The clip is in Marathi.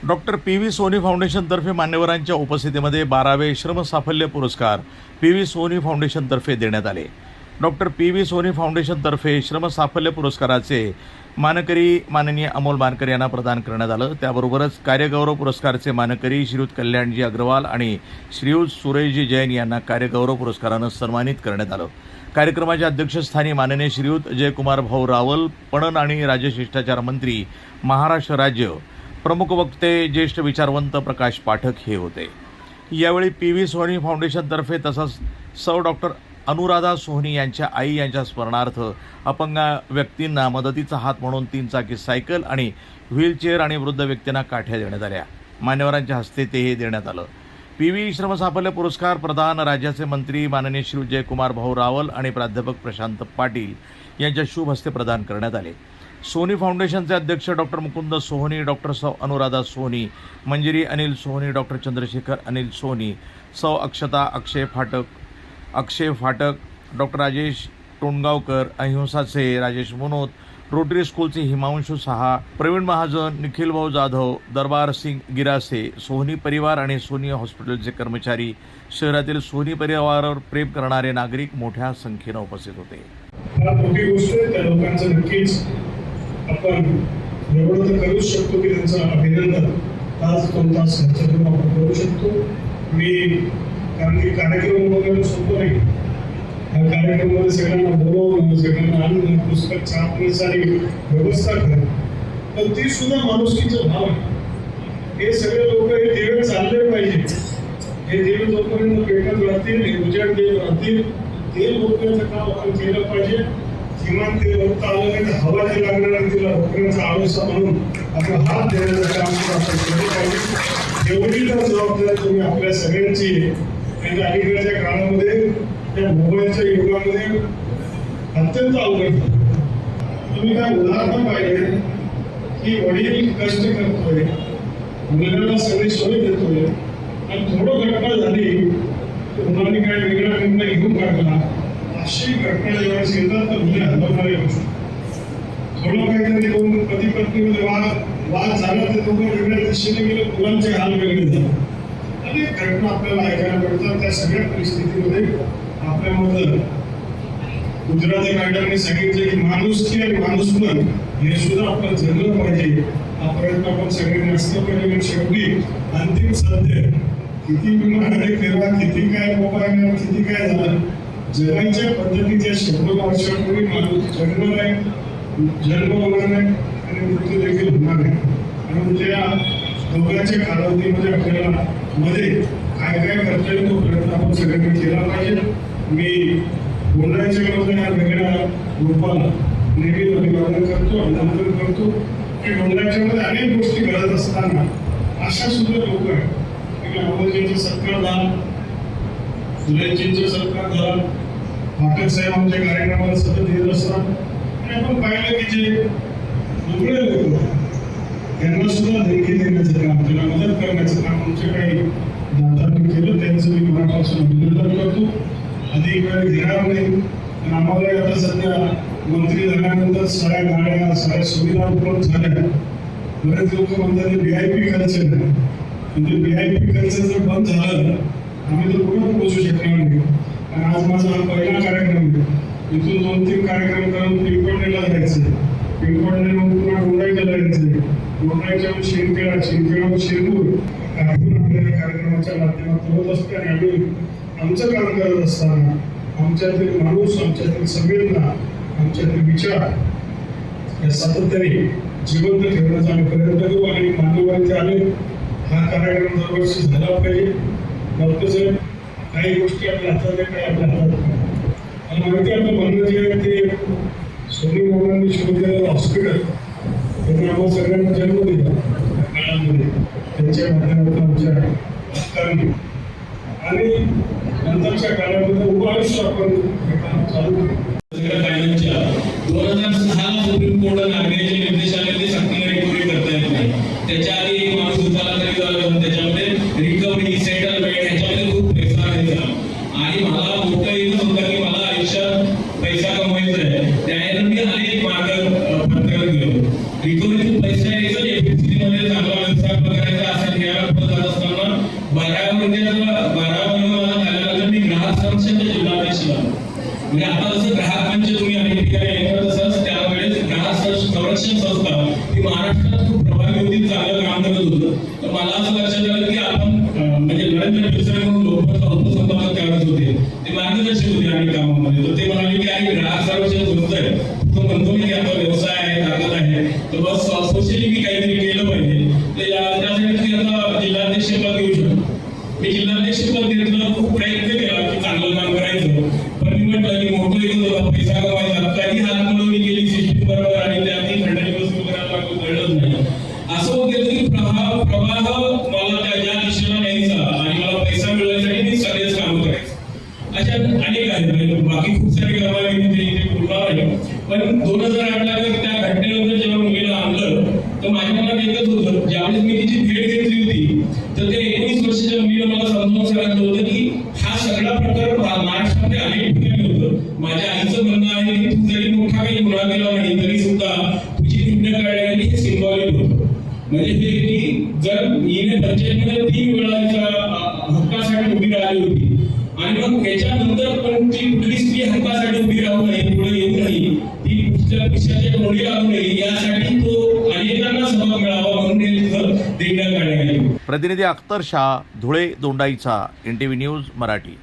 Doctor P V. सोनी फाउंडेशनतर्फे मान्यवरांच्या उपस्थितीमध्ये 12वे श्रमसाफल्य पुरस्कार पी.व्ही. सोनी फाउंडेशनतर्फे देण्यात आले. Doctor P V. सोनी फाउंडेशनतर्फे श्रमसाफल्य पुरस्काराचे मानकरी माननीय अमोल मानकर यांना प्रदान करण्यात आलं. त्याबरोबरच कार्यगौरव पुरस्कारचे मानकरी श्रीयुत कल्याणजी अग्रवाल आणि श्रीयुत सुरेशजी जैन यांना कार्यगौरव पुरस्कारानं सन्मानित करण्यात आलं. कार्यक्रमाच्या अध्यक्षस्थानी माननीय श्रीयुत जयकुमार भाऊ रावल, पणन आणि राज्यशिष्टाचार मंत्री, महाराष्ट्र राज्य, प्रमुख वक्ते ज्येष्ठ विचारवंत प्रकाश पाठक हे होते. यावेळी पी.व्ही. सोनी फाउंडेशनतर्फे तसंच सौ डॉक्टर अनुराधा सोहनी यांच्या आई यांच्या स्मरणार्थ अपंग व्यक्तींना मदतीचा हात म्हणून 3 चाकी सायकल आणि व्हीलचेअर आणि वृद्ध व्यक्तींना काठ्या देण्यात आल्या. मान्यवरांच्या हस्ते तेही देण्यात आलं. पी.व्ही. श्रमसाफल्य पुरस्कार प्रदान राज्याचे मंत्री माननीय श्री जयकुमार भाऊ रावल आणि प्राध्यापक प्रशांत पाटील यांच्या शुभ हस्ते प्रदान करण्यात आले. सोनी फाउंडेशनचे अध्यक्ष डॉक्टर मुकुंद सोहनी, डॉक्टर सौ अनुराधा सोहनी, मंजिरी अनिल सोहनी, डॉक्टर चंद्रशेखर अनिल सोहनी, सौ अक्षता अक्षय फाटक, डॉक्टर राजेश टोणगावकर, अहिंसाचे राजेश मुनोत, रोटरी स्कूलचे हिमांशु साहा, प्रवीण महाजन, निखिल भाऊ जाधव, दरबार सिंग गिरासे, सोहनी परिवार आणि सोनी हॉस्पिटलचे कर्मचारी, शहरातील सोनी परिवारावर प्रेम करणारे नागरिक मोठ्या संख्येनं उपस्थित होते. मोठी गोष्ट आहे. त्या लोकांचं नक्कीच आपण एवढं तर करूच शकतो की त्यांचं अभिनंदन तास 2 तास खर्च आपण करू शकतो. कारण की कार्यक्रम वगैरे सोपं नाही. या कार्यक्रमामध्ये सगळ्यांना बोलवणं, सगळ्यांना आणणं, पुस्तक छापण्याची व्यवस्था करणं, तर ती सुद्धा माणुसकीचा भाव आहे. हे सगळे लोक हे दिवे चालले पाहिजे. हे दिवे जोपर्यंत पेटत राहतील, उजेड देत राहतील, ते लोकांचं काम आपण केलं पाहिजे. किमान ते बघता आलं नाही तर हवा जे लागणार आहे तिला रोखण्याचा आळसा म्हणून आपण हात देण्याचं काम आपण केलं पाहिजे. एवढी तर जबाबदारी तुम्ही आपल्या सगळ्यांची आणि अलीकडच्या काळामध्ये त्या मोबाईलच्या युगामध्ये अत्यंत अवघड. तुम्ही काय उदाहरण पाहिजे की वडील कष्ट करतोय, मुलाला सगळी सोय देतोय आणि थोडं घटना झाली मुलांनी काय वेगळा निर्णय घेऊन काढला. अशी घटना जेव्हा येतात तर मुले हलवणारी गोष्ट. थोडं काहीतरी दोन पती पत्नीमध्ये वाद झाला तर दोघं वेगळ्या दिशेने गेले, मुलांचे हाल वेगळे झाले. अनेक घटना आपल्याला ऐकायला मिळतात. त्या सगळ्या परिस्थितीमध्ये आपल्यामध्ये गुजराती मॅडमने सांगितले की माणुसकी आणि माणूसपण हे सुद्धा आपण जगलं पाहिजे. हा प्रयत्न आपण सगळ्यांनी असलं पाहिजे. शेवटी अंतिम सत्य किती विमानाने फिरा, किती काय मोबाईल, किती काय झालं, जगाच्या पद्धतीच्या 100 वर्षापूर्वी माणूस जन्मला आहे, जन्म होणार नाही आणि मृत्यू देखील होणार नाही. म्हणून त्या दोघांच्या कालावधीमध्ये आपल्याला मध्ये काय काय करता येईल तो प्रयत्न आपण सगळ्यांनी केला पाहिजे. मी गोंधळाच्या या वेगळ्या रूपाला नेहमी अभिवादन करतो, अभिनंदन करतो की गोंधळाच्या अनेक गोष्टी घडत असताना अशा सुद्धा लोक आहेत की अमोलजींचा सत्कार झाला, सुरेशजींचा सत्कार झाला, पाठक साहेब आमच्या कार्यक्रमाला सतत येत असतात. आणि आपण पाहिलं की जे दुसरे लोक त्यांना सुद्धा देणगी देण्याचं काम, त्यांना मदत करण्याचं काम आमच्या काही दादांनी केलं. त्यांचं मी मनापासून अभिनंदन करतो. अधिक वेळ घेणार नाही. पण आम्हाला आता सध्या मंत्री झाल्यानंतर सगळ्या गाड्या, सगळ्या सुविधा उपलब्ध झाल्या. बरेच लोक म्हणतात VIP खर्च नाही. म्हणजे VIP खर्च जर बंद झालं आम्ही तर कुठं पोहोचू शकणार नाही. आणि आज माझा हा पहिला कार्यक्रम आहे. इथून 2-3 कार्यक्रम करून पिंपळनेरला जायचं, पिंपळनेरहून पुन्हा गोंडाईला जायचं, गोंडाईच्याहून शिंदखेडा, शिंदखेडाहून शिरपूर, आपण आपल्या कार्यक्रमाच्या माध्यमातून होत असते. आणि आम्ही आमचं काम करत असताना आमच्यातील माणूस, आमच्यातील संवेदना, आमच्यातील विचार या सातत्याने जिवंत ठेवण्याचा आम्ही प्रयत्न करू. आणि मान्यवरांचे आले हा कार्यक्रम दरवर्षी झाला पाहिजे. डॉक्टर साहेब काही गोष्टी आपल्या हातात आहे, काही आपल्या हातात नाही. आणि माहिती आपलं म्हणणं जे आहे ते सोनी मोहनांनी शोधलेलं हॉस्पिटल त्यांनी आम्हाला सगळ्यांना जन्म दिला काळामध्ये, त्यांच्या माध्यमातून आमच्या हक्कांनी आणि नंतरच्या काळामध्ये उभं आयुष्य आपण चालू केलं. 2006 सुप्रीम कोर्टाने आग्नेच्या निर्देशाने सक्तीने रिकव्हरी करता येत नाही. त्याच्या आधी एक माणूस दुकानात तरी झालं, त्याच्यामध्ये रिकव्हरी, सेटलमेंट ह्याच्यामध्ये खूप पैसा घ्यायचा. आणि मला मोठं येत होतं की मला आयुष्यात पैसा कमवायचा आहे. त्याने मी अनेक मार्ग पत्करत गेलो. रिकव्हरीतून पैसा यायचा, FSC मध्ये चांगला व्यवसाय करायचा, म्हणजे आता जसं ग्राहक मंच तुम्ही अनेक ठिकाणी ऐकत तसंच त्यावेळेस ग्राहक संरक्षण संस्था ही महाराष्ट्रात खूप प्रभावी होती, चांगलं काम करत होतं. तर मला असं लक्षात आलं की आपण म्हणजे नरेंद्र पिचरे म्हणून लोकसभा उपसंपादक त्यावेळेस होते, ते मार्गदर्शक होते अनेक कामामध्ये. तर ते म्हणाले की आणि ग्राहक संरक्षण संस्था आहे, तो म्हणतो की आपला व्यवसाय आहे, ताकद आहे, तर बस सोशली मी काहीतरी केलं पाहिजे. तर त्यासाठी तुम्ही आता जिल्हाध्यक्षपद घेऊ शकतो. मी जिल्हाध्यक्षपद घेतलं, खूप प्रयत्न केला की चांगलं काम करायचं, पण मी म्हटलं की मोठं येत होता, पैसा कमायचा, कधी हातमळवणी केली सिस्टीम बरोबर आणि त्यातही खंडणी वसूल करायला लागतो, कळलंच नाही. असं होत गेलं की प्रवाह मला त्या दिशेला न्यायचा आणि मला पैसा मिळवण्यासाठी मी सगळेच कामं करायचं. अशा अनेक आहेत, म्हणजे बाकी खूप सारे कामं आहेत मी इथे बोलणार नाही. पण 2008ला त्या घटनेनंतर जेव्हा मुलीला आणलं तर माझ्या मनात एकच होतं, ज्यावेळेस मी तिची भेट घेतली होती तर त्या 19 वर्षाच्या मुलीला मला समजावून सांगितलं होतं की हा सगळा प्रकार महाराष्ट्रामध्ये अनेक ठिकाणी होतं. माझ्या आईचं म्हणणं आहे की तू जरी मोठा काही गुन्हा केला नाही तरी सुद्धा तुझी पुण्य काढण्यासाठी हे सिम्बॉलिक होतं. म्हणजे हे की जर हिने पंचायतीमध्ये 3 वेळा हक्कासाठी उभी राहिली होती आणि मग त्याच्यानंतर पण ती कुठली स्त्री हक्कासाठी उभी राहू नये, पुढे येऊ नये, ती कुठल्या पक्षाच्या तोंडी लागू नये, यासाठी तो अनेकांना सबक मिळावा म्हणून हे तिथं दिंड काढण्यात आली. प्रतिनिधी अख्तर शाह, धुळे, दोंडाईचा, NTV न्यूज मराठी.